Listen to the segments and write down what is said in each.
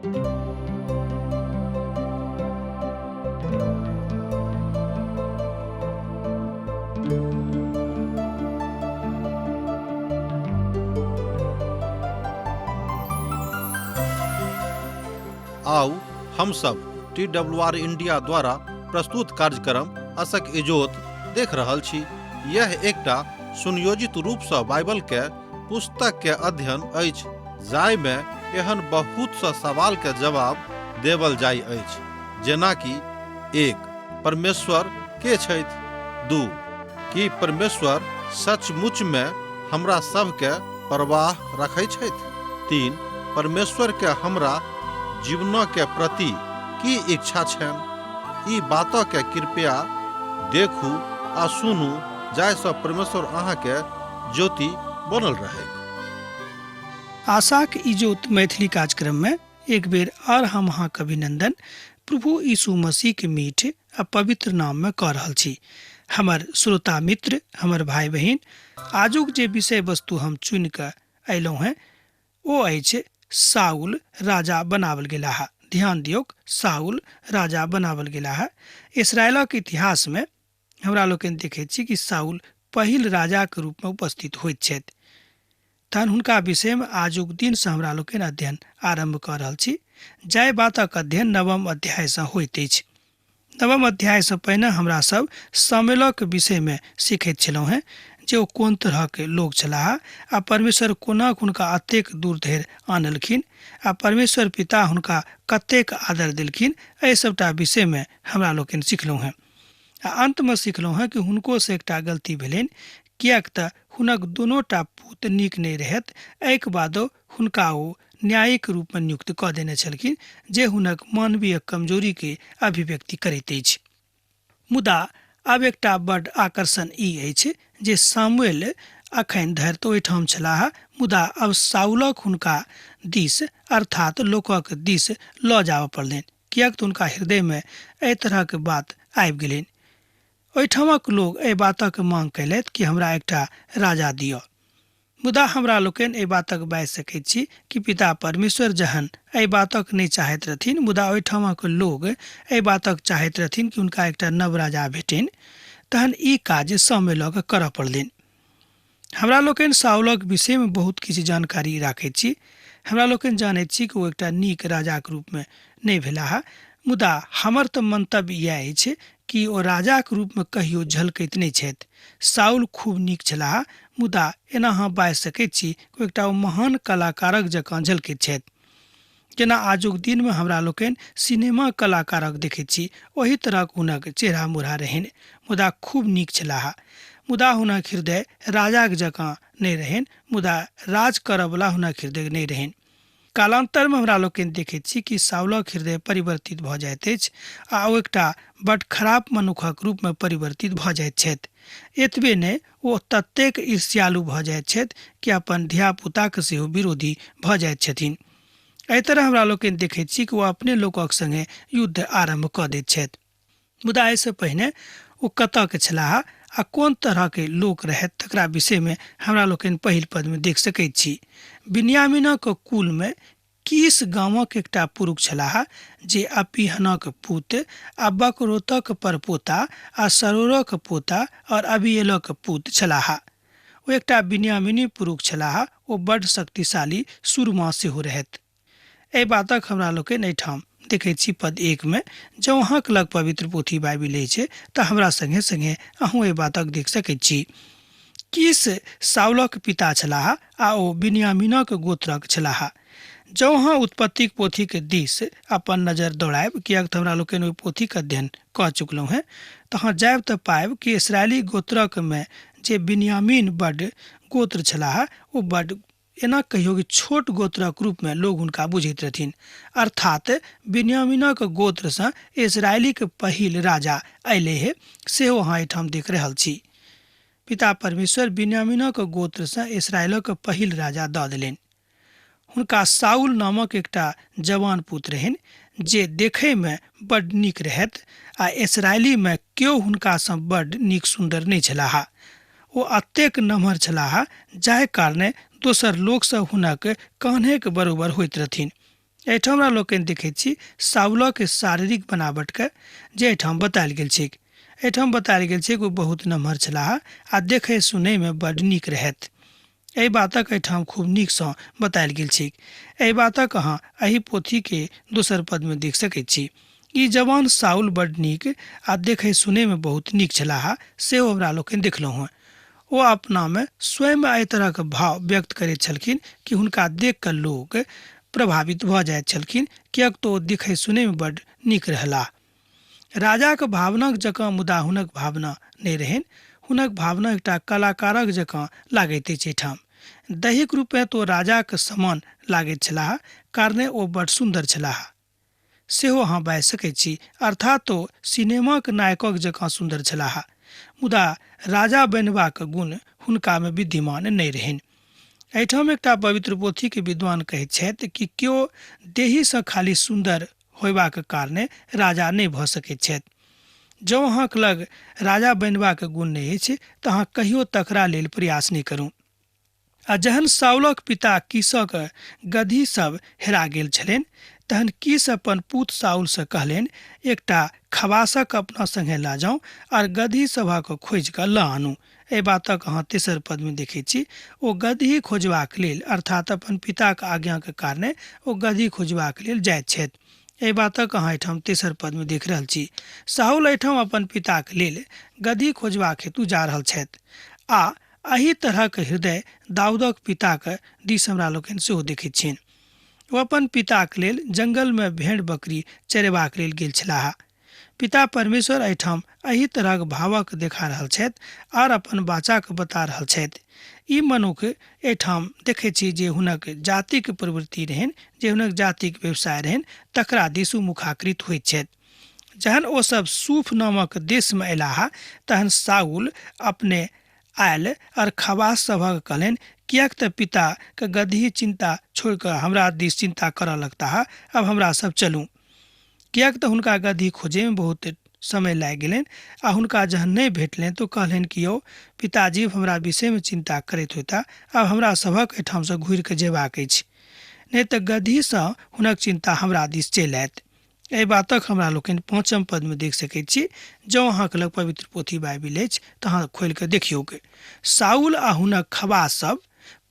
आउ हम सब TWR इंडिया द्वारा प्रस्तुत कार्यक्रम अशक इजोत देख रहल छी। यह एकटा सुनियोजित रूप सँ बाइबल के पुस्तक के अध्ययन अछि, जाहि में एहन बहुत सा सवाल के जवाब देवल जाय अछि, जेना कि 1. परमेश्वर के छथि? 2. कि परमेश्वर सचमुच में हमरा सब के परवाह रखै छथि? 3. परमेश्वर के हमरा जीवन के प्रति की इच्छा छनि? ई बातों के कृपया देखू आ सुनू, जाहिसँ परमेश्वर अहाँ के ज्योति बनल रहे। आशाक इजोत मैथिली कार्यक्रम में एक बेर और हम अहाँ के अभिनंदन प्रभु यीशु मसीह के मीठ आ पवित्र नाम में कह रहल छी। हमर श्रोता मित्र, हमर भाई बहन, आजुक जे विषय वस्तु हम चुन के अयलहुँ हैं ओ अछि साउल राजा बनावल गेला है। ध्यान दियोक, साउल राजा बनावल गेला है। इस्राएलक इतिहास में हमरा लोकनि देखै छी कि साउल पहिल राजा के रूप में उपस्थित होइत छथि। तहन हुनका विषय में आजुक दिन से हमरा लोकनि अध्ययन आरंभ कर रहल छी। जाय बातक अध्ययन 9म अध्याय से होइत अछि। 9म अध्याय से पहिने हमरा सब सामुएलक विषय में सीखैत छलहुँ हैं जे ओ कोन तरह के लोग छलाह आ परमेश्वर कोना हुनका अतेक दूर धरि आनलखिन आ परमेश्वर पिता हुनका कतेक आदर देलखिन। एहि सबटा विषय में हमरा लोकनि सिखलहुँ हैं आ अंत में सिखलहुँ हैं कि हुनको से एकटा गलती भेलनि, किएक तऽ हुनक दुनूटा पुत नीक नहि रहत। एहिके बादो हुनका ओ न्यायिक रूप में नियुक्त कऽ देने छलखिन, जे हुनक मानवीय कमजोरी के अभिव्यक्ति करैत अछि। मुदा आब एकटा बड़ आकर्षण ई अछि जे सामुएल अखन धरि तऽ ओहिठाम छलाह, मुदा अब साउलक हुनका दिस अर्थात लोकक दिस लऽ जाबऽ पड़लनि, किएक तऽ हुनका हृदय में एहि तरह के बात आबि गेलनि। ओहिठामक लोग एहि बातक मांग कयलथि कि हमरा एकटा राजा दिअ। मुदा हमरा लोकनि एहि बातक बाजि सकैत छी कि पिता परमेश्वर जहन एहि बातक नहि चाहैत रहथिन, मुदा ओहिठामक लोग एहि बातक चाहैत रहथिन कि हुनका एकटा नव राजा भेटनि, तहन ई काज सामुएलक करऽ पड़लनि। हमरा लोकनि साउलक विषय में बहुत किछु जानकारी राखैत छी। हमरा लोकनि जानैत छी कि ओ एकटा नीक राजा के रूप में नहि भेलाह, मुदा हमर तऽ मंतव्य इएह अछि कि ओ राजा के रूप में कहियो झलकैत नहि छथि। साउल खूब नीक छलाह, मुदा एना अहाँ बाजि सकैत छी कि एकटा महान कलाकारक जकाँ झलकैत छथि। जेना आजुक दिन में हमरा लोकनि सिनेमा कलाकारक देखैत छी, ओही तरहक हुनक चेहरा मुड़ा रहनि, मुदा खूब नीक छलाह। मुदा हुनक हृदय राजाक जकाँ नहि रहनि, मुदा राज करयवला हुनक हृदय नहि रहनि। कालांतर में हमरा लोकनि देखैत छी कि साउलक हृदय परिवर्तित भऽ जाइत अछि आ ओ एकटा बड़ खराब मनुखक रूप में परिवर्तित भऽ जाइत छथि। एतबे नहि, ओ ततेक ईर्ष्यालु भऽ जाइत छथि कि अपन धिया पुताक सेहो विरोधी भऽ जाइत छथिन। एहि तरह हमरा लोकनि देखैत छी कि ओ अपने लोकक संगे युद्ध आरंभ कऽ दैत छथि। मुदा एहिसँ पहिने ओ कतऽ के छलाह आ कोन तरह के लोक रहत तकरा विषय में हमरा लोकनि पहिल पद में देख सकैत छी। बिन्यामीनक कुल में कीश गामक एकटा पुरुष छलाह, जे अपिहनक पुत आ बकरोतक परपोता आ सरोरक पोता और अबीएलक पुत छलाह। ओ एकटा बिन्यामीनी पुरुष छलाह। ओ बड़ शक्तिशाली सुरमा सेहो रहत। एहि बातक हमरा लोकनि एहिठाम देखैत छी पद 1 में। जँ अहाँक लग पवित्र पोथी बाइबिल अछि तऽ हमरा संगे संगे अहूँ एहि बातक देख सकैत छी। कीश साउलक पिता छलाह आ ओ बिन्यामीनक गोत्रक छलाह। जँ अहाँ उत्पत्तिक पोथी के दिस अपन नजर दौड़ायब, किएक तऽ हमरा लोकनि ओहि पोथीक अध्ययन कऽ चुकलहुँ हैं, तऽ अहाँ जायब तऽ पायब कि इसराइली गोत्रक में जे बिन्यामीन बड़ गोत्र छलाह, ओ बड़ एना कहियो कि छोट गोत्रक रूप में लोग हुनका बुझैत रहथिन। अर्थात बिन्यामीनक गोत्र से इस्राएली के पहिल राजा अयले हे, सेहो अहाँ एहिठाम देख रहल छी। पिता परमेश्वर बिन्यामीनक गोत्र से इस्राएलक पहिल राजा दऽ देलनि। हुनका साउल नामक एकटा जवान पुत्र रहनि, जे देखै में बड़ नीक रहत आ इस्राएली में केओ हुनका सँ बड़ नीक सुन्दर नहि छलाह। ओ अतेक नम्हर छलाह, जाहि कारणे दोसर लोक सब हुनक कान्हे के बरोबर होइत रहथिन। एहिठाम हमरा लोकनि देखैत छी साउलक शारीरिक बनावटके जे एहिठाम बतायल गेल छै। एहिठाम बतायल गेल छै कि ओ बहुत नमहर छलाह आ देखै सुनैमे बड्ड नीक रहथि। एहि बातक एहिठाम खूब नीकसँ बतायल गेल छै। एहि बातक अहाँ एहि पोथीके दोसर पदमे देख सकैत छी। ई जवान साउल बड्ड नीक आ देखै सुनैमे बहुत नीक छलाह सेहो हमरा लोकनि देखलहुँ हेँ। ओ अपनामे स्वयं एहि तरहक भाव व्यक्त करैत छलखिन कि हुनका देख कऽ लोक प्रभावित भऽ जाइत छलखिन, किएक तऽ ओ देखै सुनैमे बड्ड नीक रहलाह। राजाक भावनाक जकाँ मुदा हुनक भावना नहि रहनि। हुनक भावना एकटा कलाकारक जकाँ लागैत अछि। एहिठाम दैहिक रूपमे तो राजाक समान लागैत छलाह, कारणे ओ बड्ड सुन्दर छलाह सेहो अहाँ बाजि सकैत छी, अर्थात ओ सिनेमाक नायकक जकाँ सुन्दर छलाह। मुदा राजा बनबाक गुण हुनकामे विद्यमान नहि रहनि। एहिठाम एकटा पवित्र पोथीके विद्वान कहैत छथि कि केओ देहीसँ खाली सुन्दर होयबाक कारणे राजा नहि भऽ सकैत छथि। जँ अहाँक लग राजा बनबाक गुण नहि अछि तऽ अहाँ कहियो तकरा लेल प्रयास नहि करू। आ जहन साउलक पिता कीशक गदही सब हेरा गेल छलनि, तहन कीश अपन पुत साउलसँ कहलनि, एकटा खवासक अपना संगे लऽ जाउ और गदही सभक खोजि कऽ लऽ आनू। एहि बातक अहाँ तेसर पदमे देखैत छी। ओ गदही खोजबाक लेल अर्थात अपन पिताक आज्ञाके कारणे ओ गदही खोजबाक लेल जाइत छथि। एहि बातक अहाँ एहिठाम तेसर पदमे देख रहल छी। साउल एहिठाम अपन पिताक लेल गदही खोजबाक हेतु जा रहल छथि आ एही तरहक हृदय दाऊदक पिताक दिस हमरा लोकनि सेहो देखैत छियनि। ओ अपन पिताक लेल जंगलमे भेड़ बकरी चरेबाक लेल गेल छलाह। पिता परमेश्वर एहिठाम एही तरहक भावक देखा रहल छथि और अपन बाचाके बता रहल छथि। ई मनुख एहिठाम देखैत छी जे हुनक जातिक प्रवृत्ति रहनि, जे हुनक जातिक व्यवसाय रहनि, तकरा दिस मुखाकृत होइत छथि। जहन ओसभ सूफ नामक देशमे अयलाह तहन साउल अपने आयल और खवास सभक कहलनि, किएक तऽ पिताके गदही चिंता छोड़ि कऽ हमरा दिस चिंता करऽ लगता है, अब हमरा सब चलू। किएक तऽ हुनका गदही खोजैमे बहुत समय लागि गेलनि आ हुनका जहन नहि भेटलनि तऽ कहलनि कि यौ पिताजी हमरा विषयमे चिंता करैत होता, आब हमरा सभक एहिठामसँ घुरि कऽ जेबाक अछि, नहि तऽ गदहीसँ हुनक चिंता हमरा दिस चलि आयत। एहि बातक हमरा लोकनि पाँचम पदमे देख सकैत छी। जँ अहाँके लग पवित्र पोथी बाइबिल अछि तऽ अहाँ खोलि कऽ देखियौगे। साउल आ हुनक खवास सब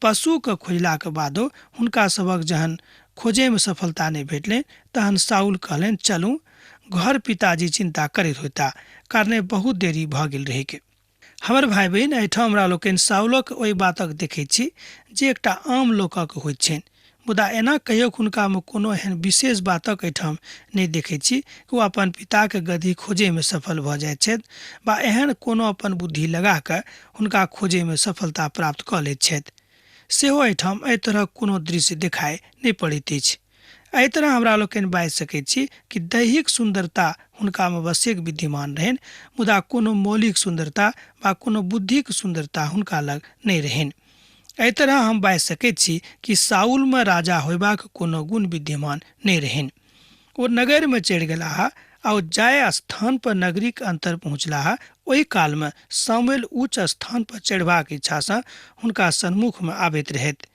पशुके खोजलाक बादो हुनका सभक जहन खोजैमे सफलता नहि भेटलनि तहन साउल कहलनि, चलू घर पिताजी चिंता करैत होता, कारणे बहुत देरी भऽ गेल रहैके। हमर भाई बहिन, एहिठाम हमरा लोकनि साउलक ओहि बातक देखैत छी जे एकटा आम लोकक होइत छनि। मुदा एना कहियो हुनकामे कोनो एहन विशेष बातक एहिठाम नहि देखैत छी कि ओ अपन पिताके गदही खोजैमे सफल भऽ जाइत छथि वा एहन कोनो अपन बुद्धि लगा कऽ हुनका खोजैमे सफलता प्राप्त कऽ लैत छथि। सेहो एहिठाम एहि तरहक कोनो दृश्य देखाइ नहि पड़ैत अछि। एहि तरह हमरा लोकनि बाजि सकैत छी कि दैहिक सुन्दरता हुनकामे अवश्यक विद्यमान रहनि, मुदा कोनो मौलिक सुन्दरता वा कोनो बुद्धिक सुन्दरता हुनका लग नहि रहनि। एहि तरह हम बाजि सकैत छी कि साउलमे राजा होयबाक कोनो गुण विद्यमान नहि रहनि। ओ नगरमे चढ़ि गेलाह आ ओ जाय स्थान पर नगरीक अंतर पहुँचलाह। ओहि कालमे सामुएल उच्च स्थान पर चढ़बाक इच्छासँ हुनका सन्मुखमे आबैत रहथि।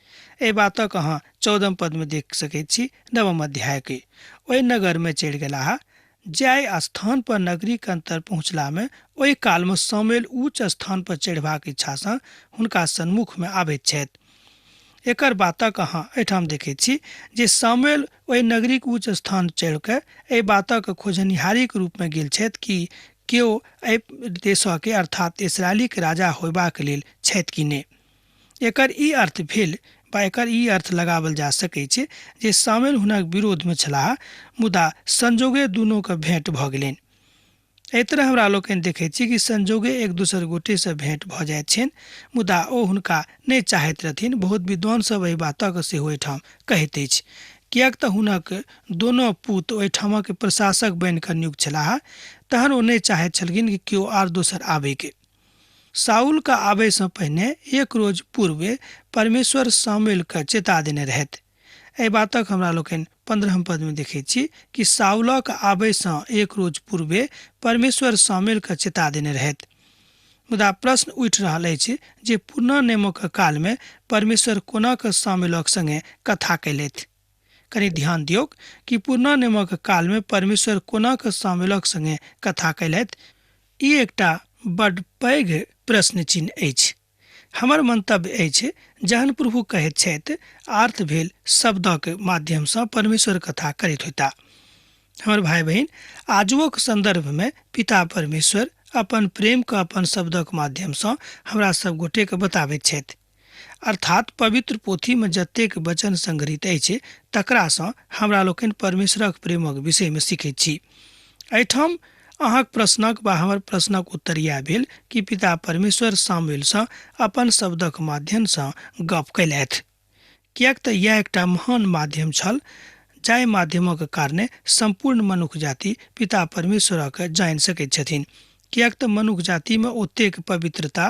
एहि बातक अहाँ 14 पदमे देख सकैत छी 9 अध्यायके। ओहि नगरमे चढ़ि गेलाह, जाय स्थान पर नगरीक अंतर पहुँचलामे ओहि कालमे सामुएल उच्च स्थान पर चढ़बाक इच्छासँ हुनका सन्मुखमे आबैत छथि। एकर बातक अहाँ एहिठाम देखैत छी जे सामुएल ओहि नगरीक उच्च स्थान चढ़ि कऽ एहि बातक खोजनिहारीक रूपमे गेल छथि कि केओ एहि देशके अर्थात इस्राएलीके राजा होयबाक लेल छथि कि नहि। एकर ई अर्थ भेल वा एकर ई अर्थ लगाओल जा सकैत छै जे सामुएल हुनक विरोधमे छलाह, मुदा संजोगे दुनूके भेंट भऽ गेलनि। एहि तरह हमरा लोकनि देखैत छी कि संजोगे एक दोसर गोटेसँ भेंट भऽ जाइत छनि, मुदा ओ हुनका नहि चाहैत रहथिन। बहुत विद्वान सब एहि बातक सेहो एहिठाम कहैत अछि, किएक तऽ हुनक दोनो पुत ओहिठामक प्रशासक बनि कऽ नियुक्त छलाह, तहन ओ नहि चाहैत छलखिन कि केओ आर दोसर आबैके। साउलके आबयसँ पहिने एक रोज पूर्वे परमेश्वर सामुएलके चेता देने रहथि। एहि बातक हमरा लोकनि 15 पदमे देखैत छी कि साउलक आबयसँ एक रोज पूर्वे परमेश्वर सामुएलके चेता देने रहथि। मुदा प्रश्न उठि रहल अछि जे पुरना नियमक कालमे परमेश्वर कोना कऽ सामुएलक संगे कथा कयलथि। कनि ध्यान दियौ कि पुरना नियमक काल में परमेश्वर कोना कऽ सामुएलक संगे कथा कयलथि। ई एकटा बड्ड पैघ प्रश्न चिन्ह अछि। हमर मंतव्य अछि जहन प्रभु कहैत छथि अर्थ भेल शब्दक माध्यमसँ परमेश्वर कथा करैत होता। हमर भाई बहन, आजुक संदर्भ में पिता परमेश्वर अपन प्रेम के अपन शब्दक माध्यमसँ हमरा सब गोटे के बताबैत छथि। अर्थात पवित्र पोथी में जतेक वचन संग्रहित अछि तकरासँ हमरा लोकनि परमेश्वरक प्रेमक विषय में सीखैत छी। एहिठाम अहाँक प्रश्नक वा हमर प्रश्नक उत्तर इएह भेल कि पिता परमेश्वर सामुएलसँ अपन शब्दक माध्यमसँ गप कयलथि, किएक तऽ यह एकटा महान माध्यम छल जाहि माध्यमक कारणे संपूर्ण मनुष्य जाति पिता परमेश्वरक जानि सकैत छथिन। किएक तऽ मनुष्य जाति में ओतेक पवित्रता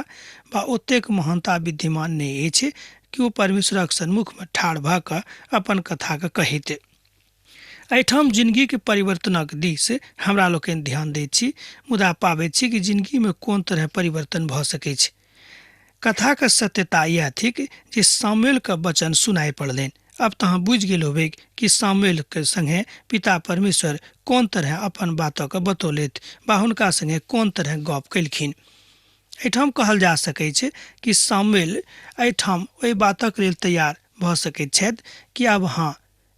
वा ओतेक महानता विद्यमान नहि अछि कि ओ परमेश्वरक सन्मुख में ठाढ़ भऽ कऽ अपन कथाके कहैत। एहिठाम जिंदगी के परिवर्तनक दिस हमरा लोकनि ध्यान दैत छी, मुदा पाबैत छी कि जिंदगी में कोन तरह परिवर्तन भऽ सकै छै। कथा के सत्यता यह थिक जे सामुएल के वचन सुनाई पड़लनि। अब तो अहाँ बुझि गेल होबै कि सामुएल के संगे पिता परमेश्वर कोन तरह अपन बातक बतौलथि वा हुनका संगे कोन तरह गप केलखिन। एहिठाम कहल जा सकैत छै कि सामुएल एहिठाम ओहि बातक लेल तैयार भऽ सकैत छथि कि अब हाँ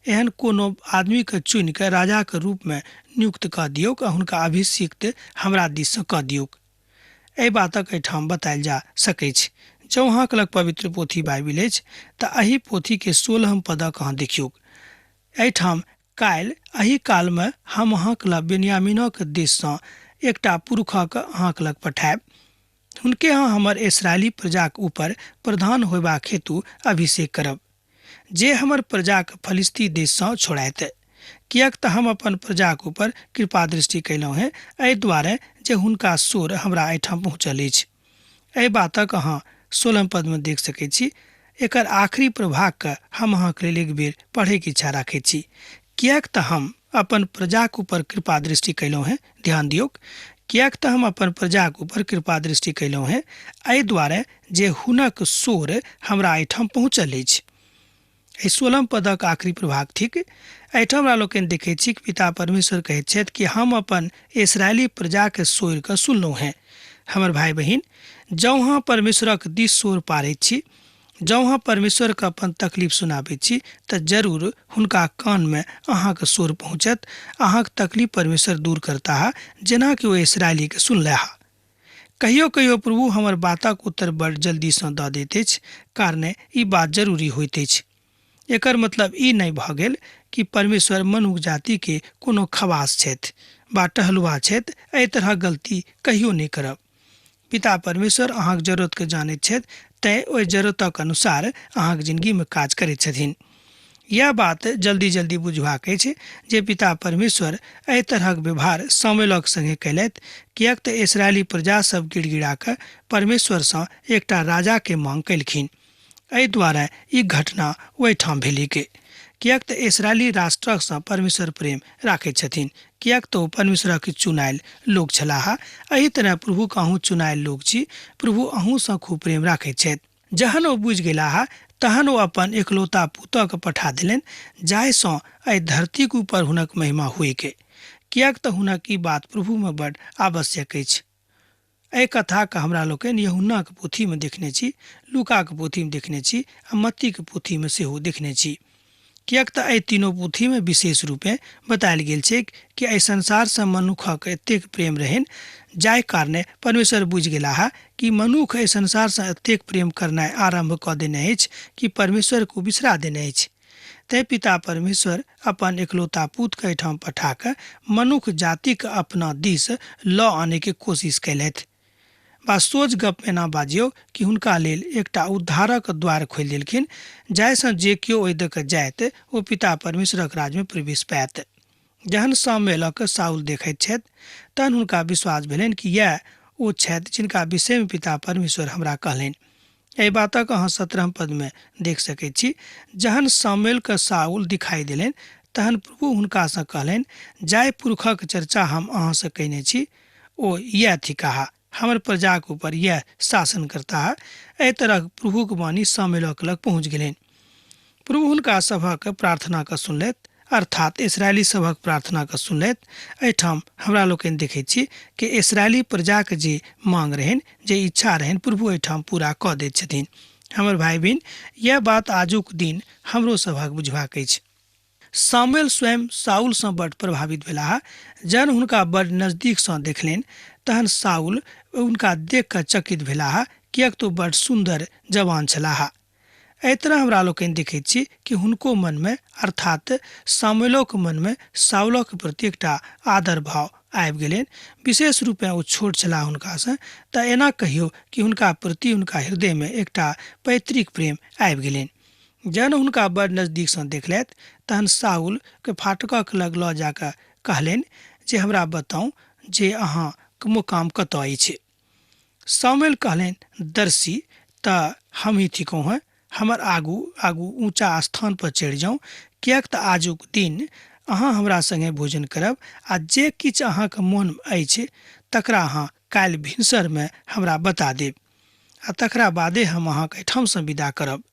एहन कोनो आदमी के चुनि के राजा के रूप में नियुक्त कऽ दियौ आ हुनका अभिषिक्त हमरा दिससँ कऽ दियौ। एहि बातक एहिठाम बतायल जा सकैत छै। जँ अहाँक लग पवित्र पोथी बाइबिल अछि तऽ एहि पोथी के 16 पदक अहाँ देखियौ। एहिठाम काल्हि एहि काल में हम अहाँक लग बेन्यामीनक देशसँ एकटा पुरखक अहाँक लग पठायब। हुनके यहाँ हमर इस्राएली प्रजाक ऊपर प्रधान होयबाक हेतु अभिषेक करब, जे हमर प्रजाक फलिस्ती देशसँ छोड़ायत। किएक तऽ हम अपन प्रजाक ऊपर कृपा दृष्टि कयलहुँ हैं, एहि दुआरे जे हुनका शोर हमरा एहिठाम पहुँचल अछि। एहि बातक अहाँ 16 पद में देख सकैत छी। एकर आखिरी प्रभाग के हम अहाँके लेल एक बेर पढ़ैके इच्छा राखैत छी। किएक तऽ हम अपन प्रजाक ऊपर कृपा दृष्टि कयलहुँ हैं, ध्यान दियौ, किएक तऽ हम अपन प्रजाक ऊपर कृपा दृष्टि कयलहुँ हैं, एहि दुआरे जे हुनक शोर हमरा एहिठाम पहुँचल अछि। 16 पदक आखिरी प्रभाग थिक। एहिठाम हमरा लोकनि देखैत छी कि पिता परमेश्वर कहैत छथि कि हम अपन इस्राएली प्रजाके शोरके सुनलहुँ हैं। हमर भाई बहिन, जँ अहाँ परमेश्वरक दिस शोर पारैत छी, जँ अहाँ परमेश्वरके अपन तकलीफ सुनाबैत छी तऽ जरूर हुनका कान में अहाँके शोर पहुँचत। अहाँके तकलीफ परमेश्वर दूर करता है, जेना कि ओ इस्राएली के सुनले हा। कहियो कहियो प्रभु हमर बातक उत्तर बड़ जल्दीसँ दऽ दैत अछि, कारणे ई बात जरूरी होइत अछि। एकर मतलब ई नहि भऽ गेल कि परमेश्वर मनुष्य जाति के कोनो खवास छथि वा टहलुआ छथि। एहि तरह गलती कहियो नहि करब। पिता परमेश्वर अहाँक जरूरत के जानैत छथि, तैं ओहि जरूरतक अनुसार अहाँक जिंदगी में काज करैत छथिन। यह बात जल्दी जल्दी बुझबाक अछि जे पिता परमेश्वर एहि तरहक व्यवहार सामुएलक संगे कयलथि, किएक तऽ इस्राएली प्रजा सब गिड़गिड़ा कऽ परमेश्वरसँ एकटा राजा के मांग कयलखिन। एहि दुआरे ई घटना ओहिठाम भेलिक, किएक तऽ इस्राएली राष्ट्रसँ परमेश्वर प्रेम राखैत छथिन, किएक तऽ ओ परमेश्वरक चुनायल लोक छलाह। एहि तरह प्रभुक अहूँ चुनायल लोक छी। प्रभु अहूँसँ खूब प्रेम राखैत छथि। जहन ओ बुझि गेलाह तहन ओ अपन एकलौता पुतक पठा देलनि, जाहिसँ एहि धरतीक ऊपर हुनक महिमा होइके, किएक तऽ हुनक ई बात प्रभु में बड्ड आवश्यक अछि। एहि कथाके हमरा लोकनि यूहन्नाक पोथी में देखने छी, लूकाक पोथी में देखने छी आ मत्तीक पोथी में सेहो देखने छी। किएक तऽ एहि तीनों पोथी में विशेष रूपे बतायल गेल छै कि एहि संसारसँ मनुखक एतेक प्रेम रहनि, जाहि कारणे परमेश्वर बुझि गेलाह कि मनुख एहि संसारसँ एतेक प्रेम करनाइ आरम्भ कऽ देने अछि कि परमेश्वर को बिसरा देने अछि। तैं पिता परमेश्वर अपन एकलौता पुतके एहिठाम पठा कऽ मनुष्य जातिके अपना दिस लऽ आनेके कोशिश कयलथि। बा सोच गप में ना बाजियौ कि हुनका लेल एकटा उद्धारक द्वार खोलि देलखिन, जाहिसँ जे केओ ओहि दऽ कऽ जायत ओ पिता परमेश्वरक राज में प्रवेश पायत। जहन सामुएलक साउल देखैत छथि तहन हुनका विश्वास भेलनि कि यह ओ छथि जिनका विषय में पिता परमेश्वर हमरा कहलनि। एहि बातक अहाँ 17 पद में देख सकैत छी। जहन सामुएलके साउल दिखाई देलनि तहन प्रभु हुनकासँ कहलनि, जाहि पुरखक चर्चा हम अहाँसँ कयने छी ओ यह थिकाह, हमर प्रजाक ऊपर यह शासन करता है। एहि तरह प्रभुक वाणी सामुएलक लग पहुँच गेलनि। प्रभु हुनका सभक प्रार्थना के सुनलैत, अर्थात इसराइली सभक प्रार्थना के सुनलैत। एहिठाम हमरा लोकनि देखै छी कि इसराइली प्रजा के जे मांग रहन, जे इच्छा रहन, प्रभु एहिठाम पूरा कऽ दैत छथिन। हमर भाई बहन, यह बात आजुक दिन हमरो सभक बुझबाक अछि। सामुएल स्वयं साउल सँ बड़ प्रभावित भेलाह। जहन हुनका बड़ नजदीक सँ देखलनि तहन साउल हुनका देख कऽ चकित भेलाह, किएक तो बड़ सुन्दर जवान छलाह। एहि तरह हमरा लोकनि देखैत छी कि हुनको मनमे, अर्थात सामुएलक मनमे साउलक प्रति एकटा आदर भाव आबि गेलनि। विशेष रूपमे ओ छोट छलाह हुनकासँ, तऽ एना कहियो कि हुनका प्रति हुनका हृदयमे एकटा पैतृक प्रेम आबि गेलनि। जहन हुनका बड़ नजदीकसँ देखलथि तहन साउल के फाटकक लग लऽ जाकऽ कहलनि जे हमरा बताउ जे अहाँक मुकाम कतऽ अछि। सामुएल कहलनि, दर्शी तऽ हमही थिकहुँ हैं, हमर आगू आगू ऊँचा स्थान पर चढ़ि जाउ, किएक तऽ आजुक दिन अहाँ हमरा संगे भोजन करब, आ जे किछु अहाँके मोन अछि तकरा अहाँ काल्हि भिनसरमे हमरा बता देब, आ तकरा बादे हम अहाँके एहिठामसँ विदा करब।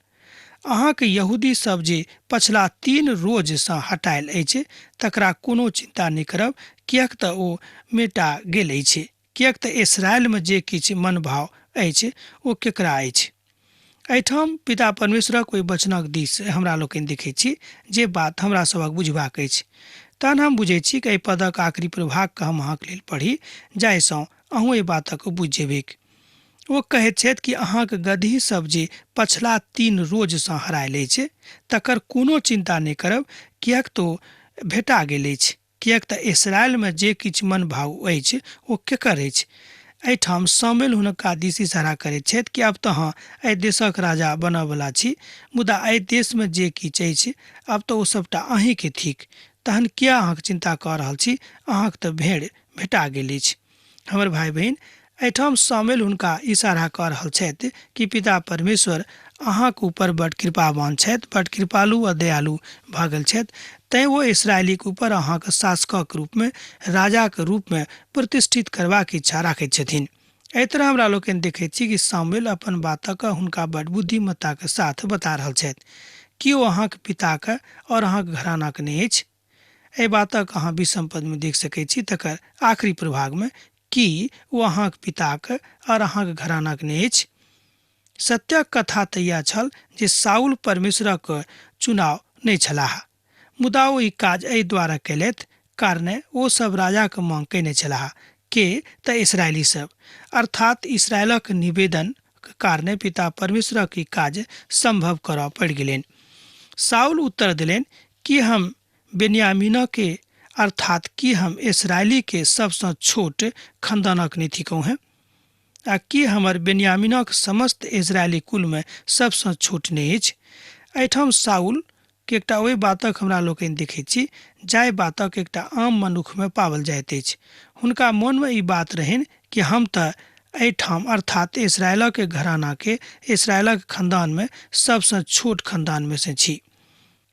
अहाँके यहूदी सब जे पछिला 3 रोजसँ हटायल अछि तकरा कोनो चिंता नहि करब, किएक तऽ ओ मेटा गेल अछि। किएक तऽ इसराइलमे जे किछु मनभाव अछि ओ केकरा अछि। एहिठाम पिता परमेश्वरक ओहि वचनक दिस हमरा लोकनि देखैत छी, जे बात हमरा सभक बुझबाक अछि। तहन हम बुझैत छी कि एहि पदक आखिरी प्रभागके हम अहाँके लेल पढ़ी, जाहिसँ अहूँ एहि बातक बुझि जेबैक। ओ कहैत छथि कि अहाँके गदही सब जे पछिला 3 रोजसँ हरायल अछि तकर कोनो चिंता नहि करब, किएक तऽ भेटा गेल अछि। किएक तऽ इसराइलमे जे किछु मनभाव अछि ओ केकर अछि। एहिठाम सामुएल हुनका दिस इशारा करैत छथि कि आब तऽ अहाँ एहि देशक राजा बनयवला छी, मुदा एहि देशमे जे किछु अछि आब तऽ ओ सभटा अहीँके थिक। तहन किया अहाँके चिंता कऽ रहल छी, अहाँके तऽ भेटा गेल अछि। हमर भाई बहन, एहिठाम सामुएल हुनका इशारा कऽ रहल छथि कि पिता परमेश्वर अहाँके ऊपर बड्ड कृपावान छथि, बड्ड कृपालु आ दयालु भऽ गेल छथि। तैँ ओ इसराइलीके ऊपर अहाँके शासकक रूपमे, राजाके रूपमे प्रतिष्ठित करबाक इच्छा राखैत छथिन। एहि तरह हमरा लोकनि देखैत छी कि सामुएल अपन बातक हुनका बड्ड बुद्धिमत्ताके साथ बता रहल छथि कि ओ अहाँके पिताके और अहाँके घरानाके नहि अछि। एहि बातक अहाँ 20 पदमे देख सकैत छी, तकर आखिरी प्रभागमे कि ओ अहाँके पिताके और अहाँके घरानाके नहि अछि। सत्यक कथा तऽ इएह छल जे साउल परमेश्वरक चुनाव नहि छलाह, मुदा ओ ई काज एहि द्वारा कयलथि कारणे ओ सब राजाके मांग कयने छलाह, के तऽ इसराइली सब, अर्थात इसराइलक निवेदन के कारणे पिता परमेश्वरक ई काज संभव करऽ पड़ि गेलनि। साउल उत्तर दिलनि कि हम बेन्यामीनके, अर्थात कि हम इसराइली के सबसँ छोट खानदानक नहि थिकहुँ हैं, आ कि हमर बेन्यामीनक समस्त इजरायली कुलमे सबसँ छोट नहि अछि। एहिठाम साउल के एकटा ओहि बातक हमरा लोकनि देखैत छी जाहि बातक एकटा आम मनुष्यमे पाओल जाइत अछि। हुनका मोनमे ई बात रहनि कि हम तऽ एहिठाम, अर्थात इसराइलक घरानाके, इसराइलक खानदानमे सबसँ छोट खानदानमे से छी।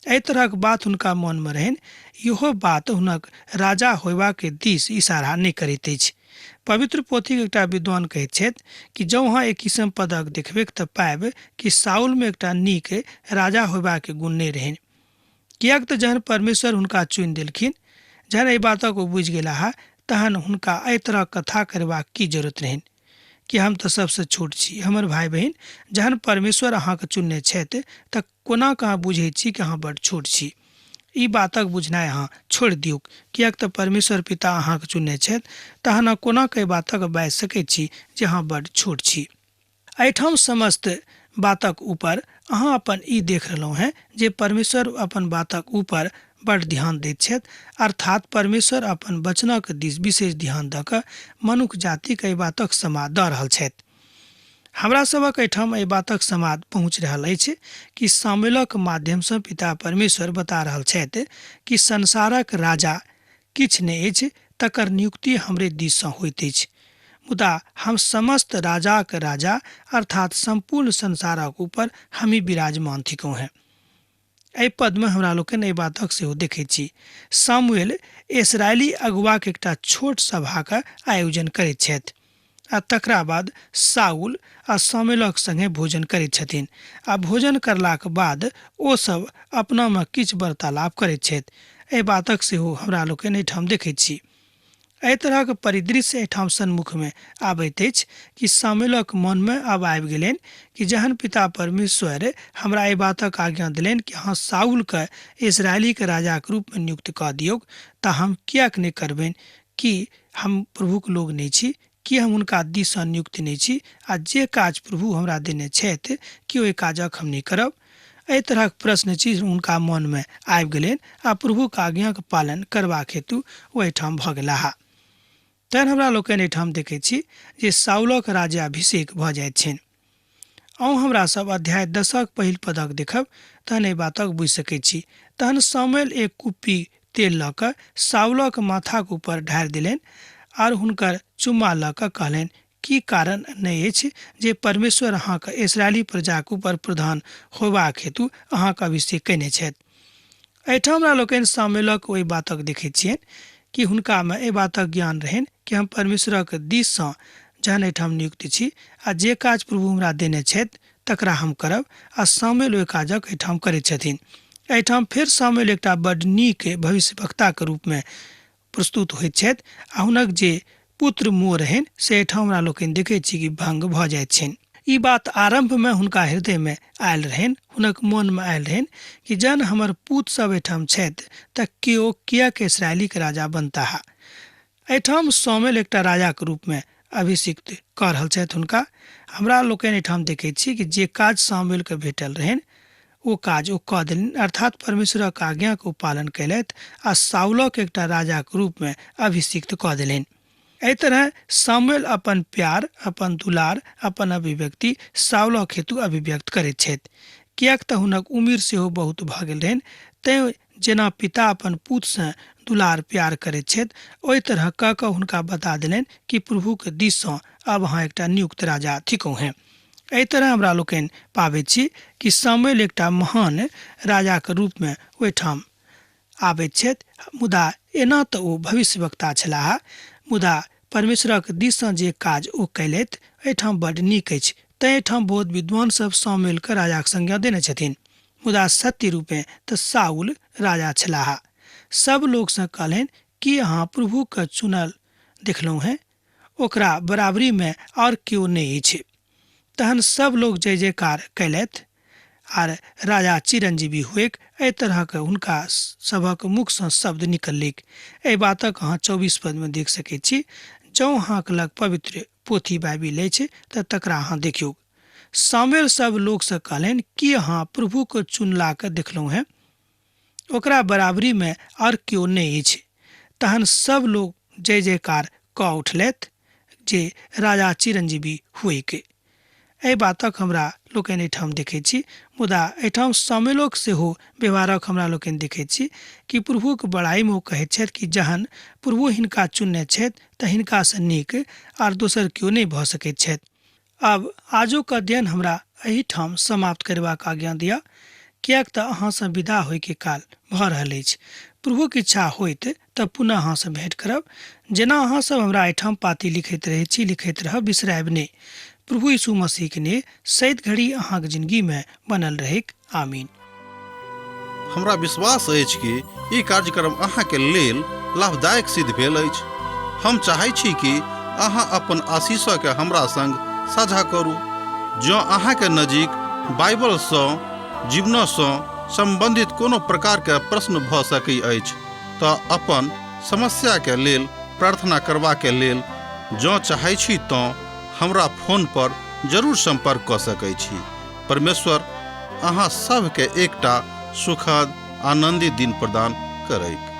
एहि तरहक बात हुनका मोनमे रहनि। इहो बात हुनक राजा होयबाके दिस इशारा नहि करैत अछि। पवित्र पोथीके एकटा विद्वान कहैत छथि कि जँ अहाँ 21 पदक देखबै तऽ पाएब कि साउलमे एकटा नीक राजा होयबाके गुण नहि रहनि। किएक तऽ जहन परमेश्वर हुनका चुनि देलखिन, जहन एहि बातक ओ बुझि गेलाह, तहन हुनका एहि तरह कथा करबाक की जरूरत रहनि कि हम तऽ सबसँ छोट छी। हमर भाई बहन, जहन परमेश्वर अहाँके चुनने छथि तऽ कोना अहाँ बुझैत छी कि अहाँ बड्ड छोट छी। ई बातक बुझनाइ अहाँ छोड़ि दियौ, किएक तऽ परमेश्वर पिता अहाँके चुनने छथि, तहन अहाँ कोना एहि बातक बाजि सकैत छी जे अहाँ बड्ड छोट छी। एहिठाम समस्त बातक ऊपर अहाँ अपन ई देख रहलहुँ हैं जे परमेश्वर अपन बातक ऊपर बड्ड ध्यान दैत छथि, अर्थात परमेश्वर अपन वचनक दिस विशेष ध्यान दऽ कऽ मनुष्य जातिके एहि बातक समाद दऽ रहल छथि। हमरा सभक एहिठाम एहि बातक समाद पहुँच रहल अछि कि सामुएलक माध्यमसँ पिता परमेश्वर बता रहल छथि कि संसारक राजा किछु नहि अछि, तकर नियुक्ति हमरे दिससँ होइत अछि, मुदा हम समस्त राजाक राजा, अर्थात संपूर्ण संसारक ऊपर हमही विराजमान थिकहुँ हैं। एहि पदमे हमरा लोकनि एहि बातक सेहो देखैत छी। सामुएल इसराइली अगुआके एकटा छोट सभाके आयोजन करैत छथि। आ तकरा बाद साउल आ शमूएलक संगे भोजन करैत छथिन। आ भोजन करलाक बाद ओ सब अपना में किछु वार्तालाप करैत छथि। एहि बातक सेहो हमरा लोकनि एहिठाम देखैत छी। एहि तरहक परिदृश्य एहिठाम सन्मुख में आबैत अछि कि शमूएलक मन में आब आबि गेलनि कि जहन पिता परमेश्वर हमरा एहि बातक आज्ञा देलनि कि हाँ साउल के इस्राएली के राजा के रूप में नियुक्त कऽ दियौ, तऽ हम किएक नहि करबनि? कि हम प्रभुक लोग नहीं छी? कि हम हुनका दिस नियुक्त नहीं छी? आ जे काज प्रभु हमरा देने छथि कि ओहि काजक हम नहीं करब? एहि तरहक प्रश्न चीज हुनका मन में आबि गेलनि आ प्रभुक आज्ञाक पालन करबाक हेतु ओ एहिठाम भऽ गेलाह। तहन हमरा लोकनि एहिठाम देखैत छी जे साउलक राज्याभिषेक भऽ जाइत छनि। अहूँ हमरा सब अध्याय 10 पहिल पदक देखब तहन एहि बातक बुझि सकैत छी। तहन शमूएल एक कुप्पी तेल लऽ कऽ साउलक माथाक ऊपर ढारि देलनि आर हुनकर चुम्मा लऽ कऽ कहलनि, की कारण नहि अछि जे परमेश्वर अहाँके इस्राएली प्रजाक ऊपर प्रधान होबाक हेतु अहाँके अभिषेक कयने छथि। एहिठाम हमरा लोकनि शमूएलक ओहि बातक देखैत छियनि कि हुनका में एहि बातक ज्ञान रहनि कि हम परमेश्वरक दिससँ जहन एहिठाम नियुक्त छी आ जे काज प्रभु हमरा देने छथि तकरा हम करब, आ शमूएल ओहि काजक एहिठाम करैत छथिन। एहिठाम फेर शमूएल एकटा बड्ड नीक भविष्यवक्ता के रूप में प्रस्तुत होइत छथि आ हुनक जे पुत्र मोह रहनि से एहिठाम हमरा लोकनि देखैत छी कि भंग भऽ जाइत छनि। ई बात आरंभ में हुनका हृदय में आयल रहनि, हुनक मन में आयल रहनि कि जहन हमर पूत सब एहिठाम छथि तऽ केओ किएक इस्राएली के राजा बनताह। एहिठाम शमूएल एकटा राजा के रूप में अभिषिक्त कऽ रहल छथि हुनका। हमरा लोकनि एहिठाम देखैत छी कि जे काज शमूएल के भेटल रहनि ओ काज ओ कऽ देलनि, अर्थात परमेश्वरक आज्ञा के पालन कयलथि आ साउलक एकटा राजा के रूप में अभिषिक्त कऽ देलनि। एहि तरह शमूएल अपन प्यार, अपन दुलार, अपन अभिव्यक्ति साउलक हेतु अभिव्यक्त करैत छथि, किएक तऽ हुनक उमिर सेहो बहुत भऽ गेल रहनि। तैं जेना पिता अपन पुत से दुलार प्यार करैत छथि ओहि तरह कऽ कऽ हुनका बता देलनि कि प्रभु के दिससँ अब अहाँ एकटा नियुक्त राजा थिकहुँ हैं। एहि तरह हमरा लोकनि पाबैत छी कि शमूएल एकटा महान राजा के रूप में ओहिठाम आबैत छथि। मुदा एना तऽ ओ भविष्यवक्ता छलाह, मुदा परमेश्वरक दिससँ जे काज ओ कयलथि एहिठाम बड्ड नीक अछि। तैं एहिठाम बहुत विद्वान सब शमूएल के राजाक संज्ञा देने छथिन, मुदा सत्य रूपे तऽ साउल राजा छलाह। सब लोग से कहलनि कि अहाँ प्रभु के चुनल देखलहुँ हैं, ओकरा बराबरी में और केओ नहीं अछि। तहन सब लोग जय जयकार कयलथि आर राजा चिरंजीवी हुएक। एहि तरह के हुनका सभक मुख से शब्द निकललिक। एहि बातक अहाँ 24 पद में देख सकैत छी। जँ अहाँके लग पवित्र पोथी बाइबिल अछि तऽ तकरा अहाँ देखियौ। शमूएल सब लोग से कहलनि कि अहाँ प्रभु के चुनला के देखलहुँ हैं, ओकरा बराबरी में और केओ नहीं अछि। तहन सब लोग जय जयकार कऽ उठलथि जे राजा चिरंजीवी हुएक। एहि बातक हमरा लोकनि एहिठाम देखैत छी। मुदा एहिठाम शमूएलक सेहो व्यवहारक हमरा लोकनि देखैत छी कि प्रभुक बड़ाई में ओ कहैत छथि कि जहन प्रभु हिनका चुनने छथि तऽ हिनका से नीक आर दोसर केओ नहीं भऽ सकैत छथि। अब आजुक अध्ययन हमरा एहिठाम समाप्त करबाक आज्ञा दिअ, किएक तऽ अहाँ से विदा होय के काल भऽ रहल अछि। प्रभुक इच्छा होइत तऽ पुनः अहाँ से भेंट करब। जेना अहाँ सब हमरा एहिठाम पाती लिखैत रहै छी, लिखैत रहब, बिसरायब नहि। प्रभु यीशु मसीह के ने सैत घड़ी अहाँक जिंदगी में बनल रहेक। आमीन। हमरा विश्वास अछि कि ई कार्यक्रम अहाँके लेल लाभदायक सिद्ध भेल अछि। हम चाहै छी कि अहाँ अपन आशीषके हमरा संग साझा करू। जँ अहाँके नजीक बाइबलसँ, जीवनसँ संबंधित कोनो प्रकारके प्रश्न भऽ सकैत अछि तऽ अपन समस्याके लेल प्रार्थना करबाके लेल जँ चाहै छी तऽ हमरा फोन पर जरूर संपर्क कऽ सकैत छी। परमेश्वर अहाँ सबके एकटा सुखद आनंदित दिन प्रदान करैक।